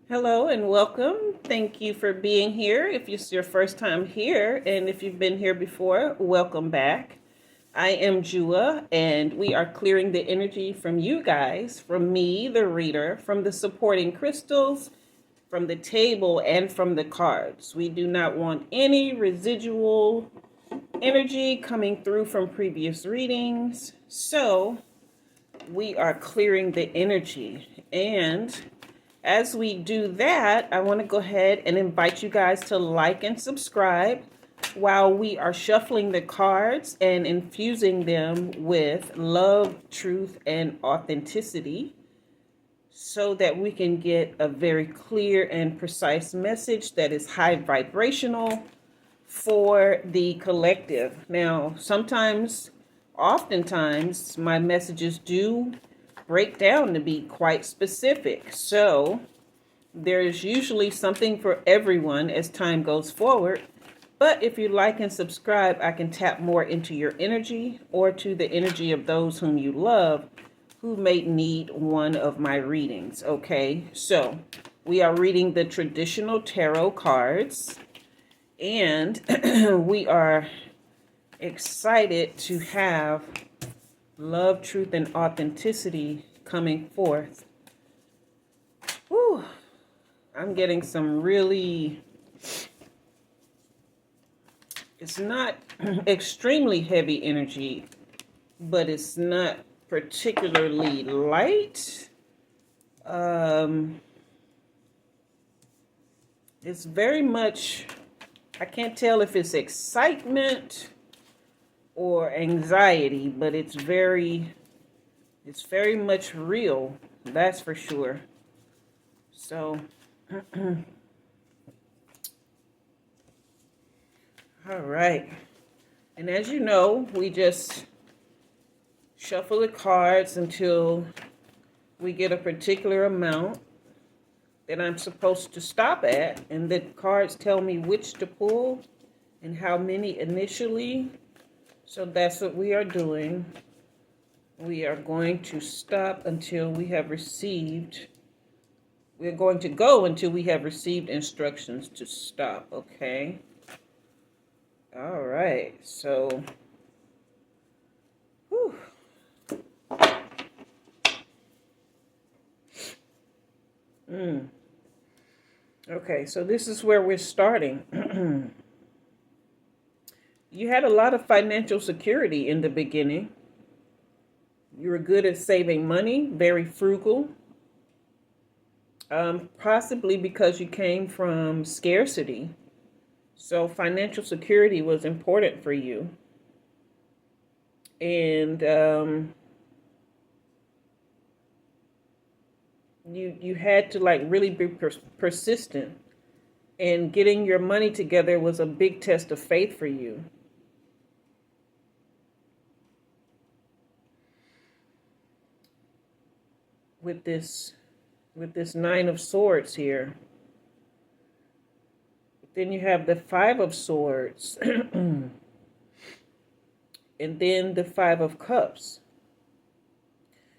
Hello and welcome. Thank you for being here. If it's your first time here, and if you've been here before, welcome back. I am Jua, and we are clearing the energy from you guys, from me, the reader, from the supporting crystals, from the table, and from the cards. We do not want any residual energy coming through from previous readings. So we are clearing the energy. And as we do that, I want to go ahead and invite you guys to like and subscribe while we are shuffling the cards and infusing them with love, truth, and authenticity so that we can get a very clear and precise message that is high vibrational for the collective. Now, oftentimes, my messages do break down to be quite specific. So there's usually something for everyone as time goes forward. But if you like and subscribe, I can tap more into your energy or to the energy of those whom you love who may need one of my readings. Okay, so we are reading the traditional tarot cards, and we are excited to have love, truth, and authenticity coming forth. Whew. I'm getting some really, it's not extremely heavy energy, but it's not particularly light. It's very much, I can't tell if it's excitement or anxiety, but it's very much real, that's for sure. So all right, and as you know, we just shuffle the cards until we get a particular amount that I'm supposed to stop at, and the cards tell me which to pull and how many initially. So that's what we are doing. We are going to stop until we have received, we're going to go until we have received instructions to stop, okay? All right, so, whew. Okay, so this is where we're starting. You had a lot of financial security in the beginning. You were good at saving money, very frugal. Possibly because you came from scarcity. So financial security was important for you. And you had to like really be persistent. And getting your money together was a big test of faith for you. With this Nine of Swords here. Then you have the Five of Swords. And then the Five of Cups.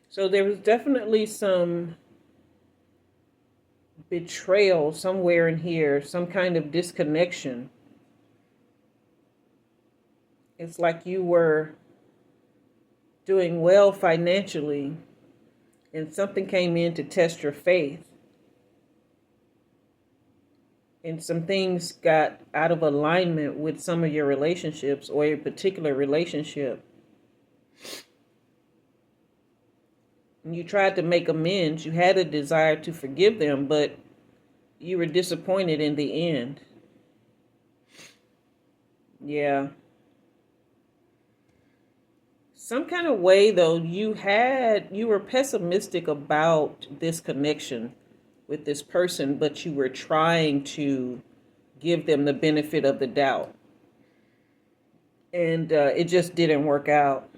So there was definitely some betrayal somewhere in here, some kind of disconnection. It's like you were doing well financially, and something came in to test your faith. And some things got out of alignment with some of your relationships or a particular relationship. And you tried to make amends. You had a desire to forgive them, but you were disappointed in the end. Yeah. Some kind of way, though, you were pessimistic about this connection with this person, but you were trying to give them the benefit of the doubt. And it just didn't work out.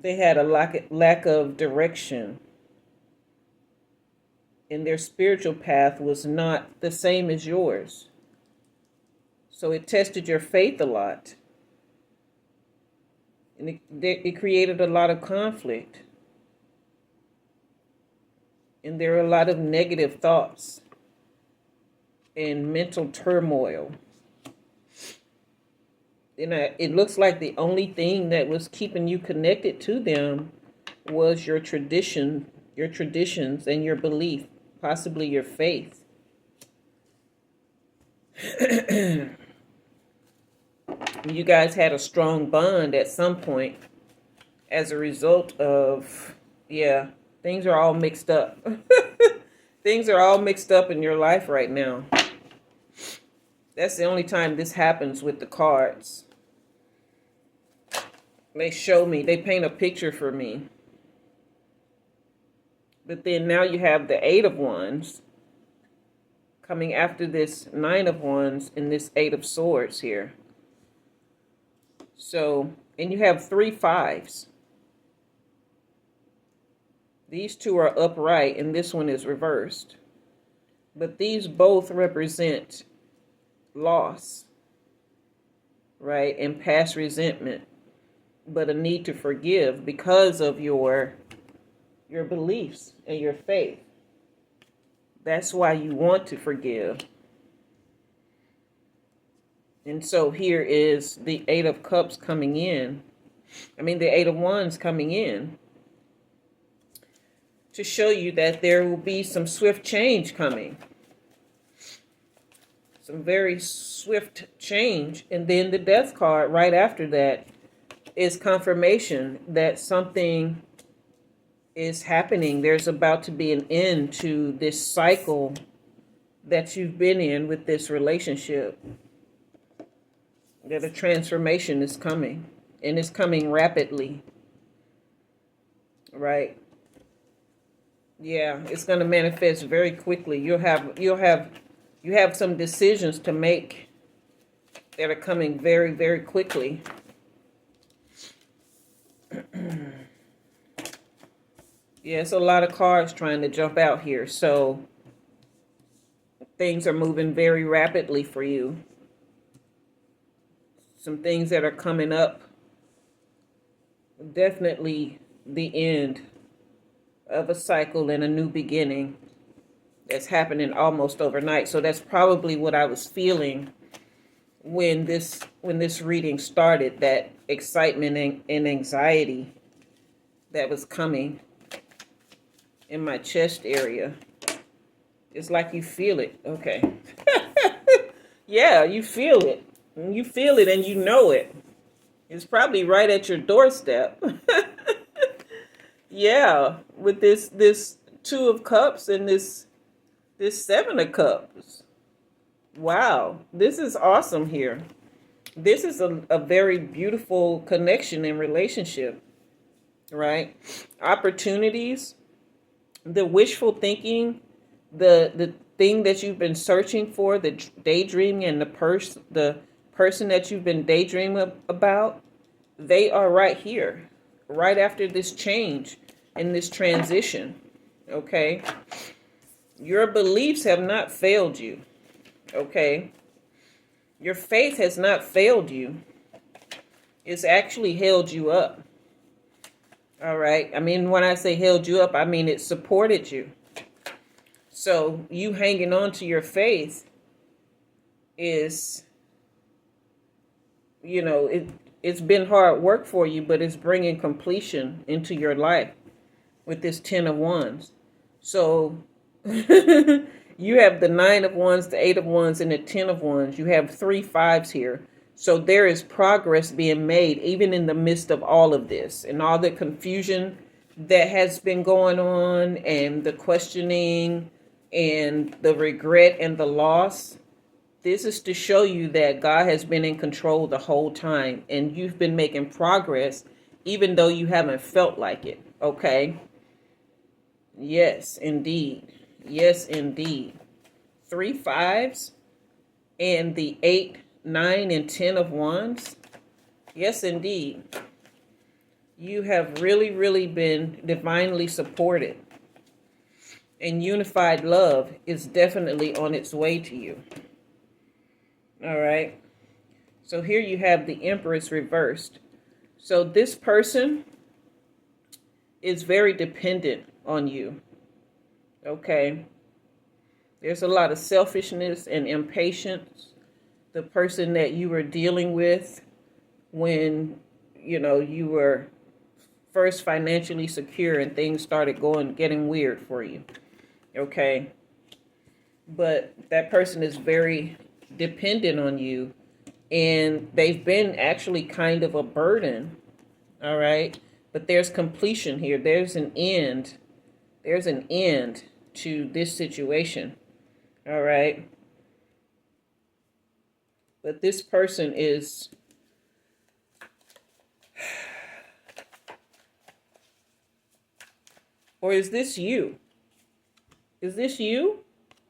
They had a lack of direction. And their spiritual path was not the same as yours. So it tested your faith a lot. And it created a lot of conflict. And there are a lot of negative thoughts and mental turmoil. And it looks like the only thing that was keeping you connected to them was your traditions and your belief, possibly your faith. You guys had a strong bond at some point as a result of, things are all mixed up. Things are all mixed up in your life right now. That's the only time this happens with the cards. They show me, they paint a picture for me. But then now you have the 8 of Wands coming after this 9 of Wands and this 8 of Swords here. So, and you have 3 5s. These two are upright and this one is reversed. But these both represent loss, right? And past resentment, but a need to forgive because of your beliefs and your faith. That's why you want to forgive. And so here is the 8 of Cups coming in. The 8 of Wands coming in to show you that there will be some swift change coming. Some very swift change. And then the Death card right after that is confirmation that something is happening. There's about to be an end to this cycle that you've been in with this relationship. That a transformation is coming, and it's coming rapidly. Right? Yeah, it's going to manifest very quickly. You have some decisions to make that are coming very, very quickly. Yeah, it's a lot of cards trying to jump out here. So things are moving very rapidly for you. Some things that are coming up. Definitely the end of a cycle and a new beginning that's happening almost overnight. So that's probably what I was feeling when this reading started, that excitement and anxiety that was coming in my chest area. It's like you feel it. Okay. Yeah, you feel it. You feel it and you know it. It's probably right at your doorstep. Yeah, with this 2 of Cups and this 7 of Cups. Wow, this is awesome here. This is a very beautiful connection and relationship, right? Opportunities, the wishful thinking, the thing that you've been searching for, the daydreaming, and the person that you've been daydreaming about, they are right here, right after this change and this transition, okay? Your beliefs have not failed you, okay? Your faith has not failed you. It's actually held you up, all right? When I say held you up, it supported you. So you hanging on to your faith is, it's been hard work for you, but it's bringing completion into your life with this 10 of Wands. So you have the 9 of Wands, the 8 of Wands, and the 10 of Wands. You have 3 5s here. So there is progress being made, even in the midst of all of this and all the confusion that has been going on and the questioning and the regret and the loss. This is to show you that God has been in control the whole time and you've been making progress even though you haven't felt like it, okay? Yes, indeed. Yes, indeed. 3 5s and the 8, 9, and 10 of Wands. Yes, indeed. You have really, really been divinely supported. And unified love is definitely on its way to you. All right. So here you have the Empress reversed. So this person is very dependent on you. Okay. There's a lot of selfishness and impatience. The person that you were dealing with when, you were first financially secure and things started getting weird for you. Okay. But that person is very dependent on you, and they've been actually kind of a burden. All right. But there's completion here. There's an end. There's an end to this situation. All right. But this person is, or is this you? Is this you?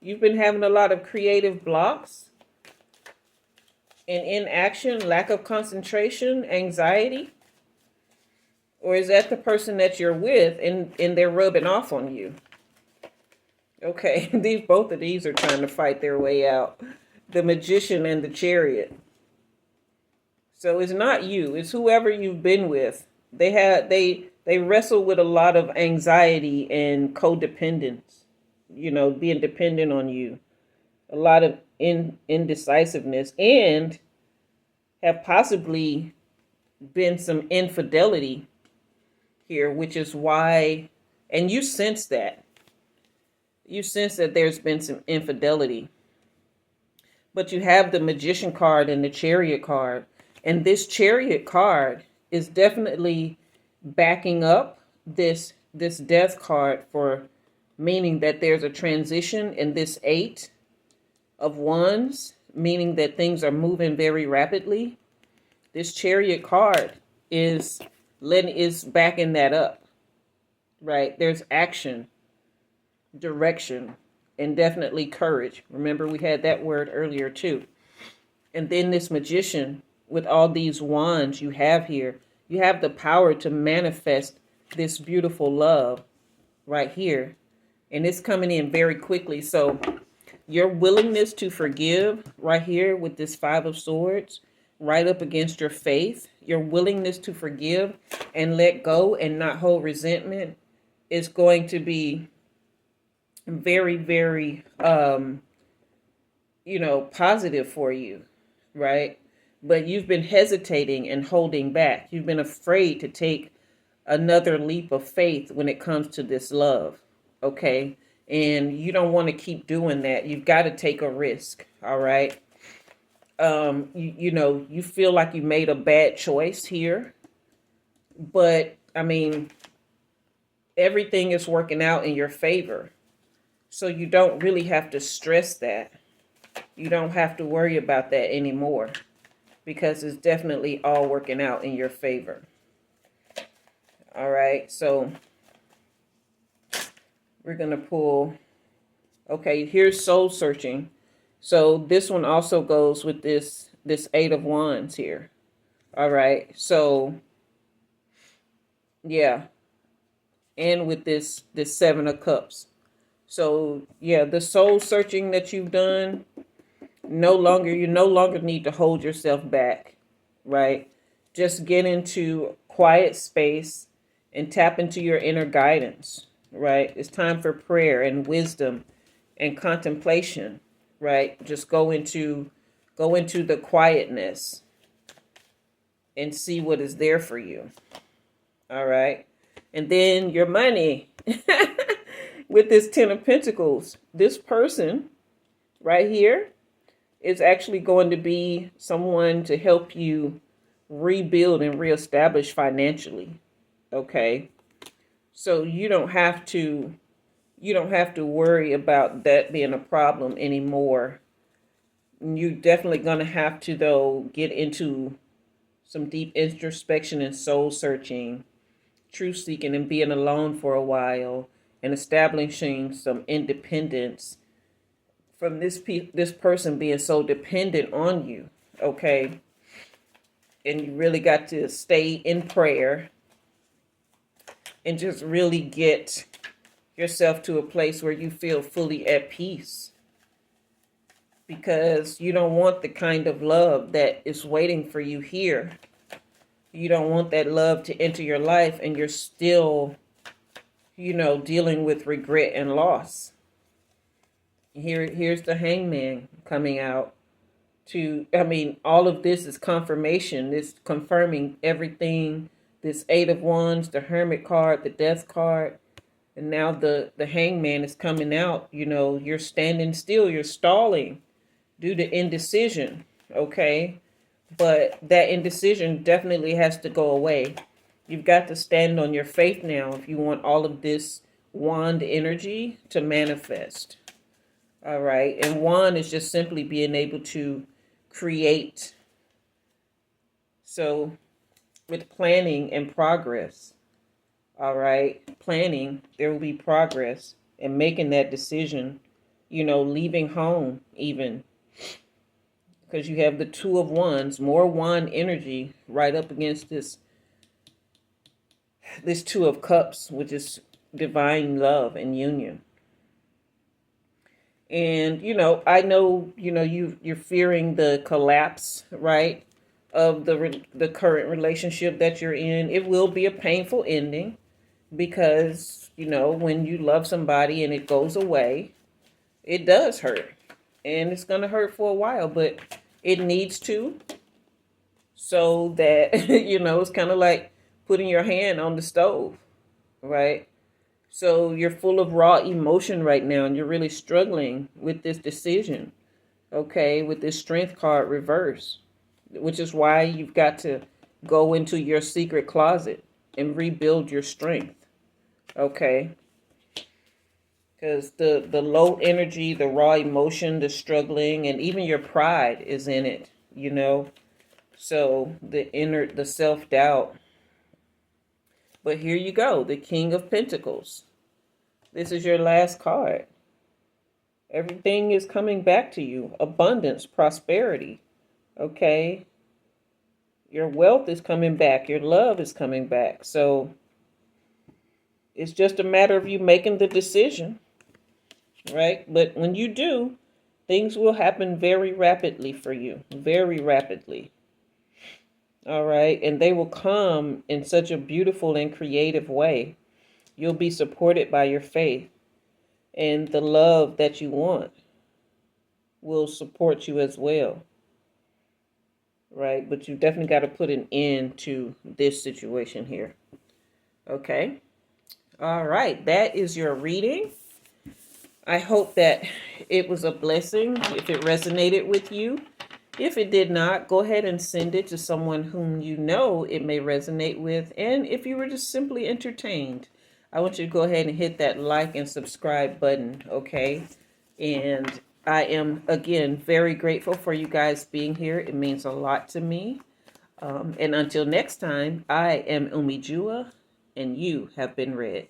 You've been having a lot of creative blocks and inaction, lack of concentration, anxiety. Or is that the person that you're with and they're rubbing off on you? Okay, both of these are trying to fight their way out. The Magician and the Chariot. So it's not you, it's whoever you've been with. They wrestle with a lot of anxiety and codependence, being dependent on you. A lot of indecisiveness, and have possibly been some infidelity here, which is why, and you sense that. You sense that there's been some infidelity. But you have the Magician card and the Chariot card. And this Chariot card is definitely backing up this Death card, for meaning that there's a transition, in this Eight of Wands, meaning that things are moving very rapidly. This Chariot card is backing that up, right? There's action, direction, and definitely courage. Remember, we had that word earlier too. And then this Magician, with all these wands you have here, you have the power to manifest this beautiful love right here. And it's coming in very quickly. So your willingness to forgive right here with this Five of Swords, right up against your faith, your willingness to forgive and let go and not hold resentment is going to be very, very, positive for you, right? But you've been hesitating and holding back. You've been afraid to take another leap of faith when it comes to this love, okay? And you don't want to keep doing that. You've got to take a risk, all right? You feel like you made a bad choice here, but I mean, everything is working out in your favor. So you don't really have to stress that. You don't have to worry about that anymore, because it's definitely all working out in your favor. All right, so we're going to pull, okay, here's soul searching. So this one also goes with this Eight of Wands here. All right, so yeah, and with this Seven of Cups. So yeah, the soul searching that you've done, you no longer need to hold yourself back, right? Just get into quiet space and tap into your inner guidance, right? It's time for prayer and wisdom and contemplation, right? Just go into the quietness and see what is there for you. All right. And then your money with this Ten of Pentacles, this person right here is actually going to be someone to help you rebuild and reestablish financially. Okay. So you don't have to worry about that being a problem anymore. You're definitely going to have to, though, get into some deep introspection and soul searching, truth seeking, and being alone for a while, and establishing some independence from this person being so dependent on you, okay? And you really got to stay in prayer and just really get yourself to a place where you feel fully at peace, because you don't want the kind of love that is waiting for you here. You don't want that love to enter your life and you're still, dealing with regret and loss. Here's the hangman coming out all of this is confirmation. It's confirming everything. This Eight of Wands, the Hermit card, the Death card, and now the hangman is coming out. You're standing still, you're stalling due to indecision, okay? But that indecision definitely has to go away. You've got to stand on your faith now if you want all of this wand energy to manifest. All right. And wand is just simply being able to create. So with planning and progress, all right, planning, there will be progress and making that decision, leaving home even, because you have the Two of Wands, more wand energy right up against this Two of Cups, which is divine love and union. And, I know, you're fearing the collapse, right, of the current relationship that you're in. It will be a painful ending because, when you love somebody and it goes away, it does hurt. And it's going to hurt for a while, but it needs to. So that, it's kind of like putting your hand on the stove, right? So you're full of raw emotion right now, and you're really struggling with this decision, okay, with this Strength card reverse, which is why you've got to go into your secret closet and rebuild your strength, okay? Because the low energy, the raw emotion, the struggling, and even your pride is in it, So the self-doubt. But here you go, the King of Pentacles. This is your last card. Everything is coming back to you. Abundance, prosperity, okay? Your wealth is coming back. Your love is coming back. So it's just a matter of you making the decision, right? But when you do, things will happen very rapidly for you. Very rapidly. All right, and they will come in such a beautiful and creative way. You'll be supported by your faith, and the love that you want will support you as well. Right, but you definitely got to put an end to this situation here. Okay. All right, that is your reading. I hope that it was a blessing if it resonated with you. If it did not, go ahead and send it to someone whom you know it may resonate with. And if you were just simply entertained, I want you to go ahead and hit that like and subscribe button, okay? And I am, again, very grateful for you guys being here. It means a lot to me. And until next time, I am Umi Jua, and you have been read.